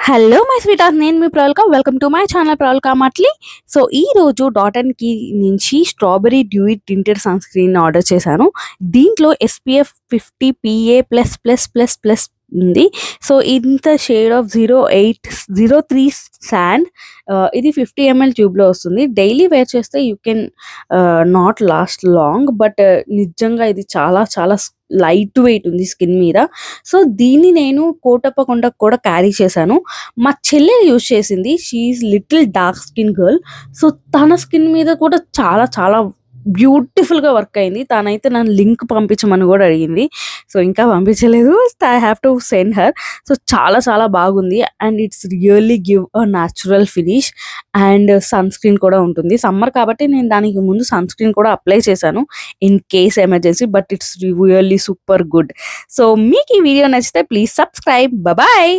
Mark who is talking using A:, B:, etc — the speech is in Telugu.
A: హలో మై స్వీట్ ఆర్ట్, నేను మీ Pravalka. Welcome to my channel Pravalka Matli. So ఈ రోజు డాట్ అండ్ కీ నుంచి strawberry dewy tinted sun screen చేశాను. దీంట్లో SPF 50 PA++++ ఉంది. సో ఇంత షేడ్ ఆఫ్ 0803 శాండ్. ఇది 50 ml ట్యూబ్లో వస్తుంది. డైలీ వేర్ చేస్తే you can not last long, but నిజంగా ఇది చాలా చాలా లైట్ వెయిట్ ఉంది స్కిన్ మీద. సో దీన్ని నేను కోటప్పకొండకు కూడా క్యారీ చేశాను. మా చెల్లెలు యూజ్ చేసింది. She is little dark skin girl. So తన స్కిన్ మీద కూడా చాలా చాలా బ్యూటిఫుల్గా వర్క్ అయింది. తనైతే నన్ను లింక్ పంపించమని కూడా అడిగింది. సో ఇంకా పంపించలేదు. I have to send her. So చాలా చాలా బాగుంది and it's really give a natural finish and sunscreen కూడా ఉంటుంది. సమ్మర్ కాబట్టి నేను దానికి ముందు సన్ స్క్రీన్ కూడా అప్లై చేశాను in case emergency, but it's really super good. So మీకు ఈ వీడియో నచ్చితే ప్లీజ్ సబ్స్క్రైబ్. బాయ్.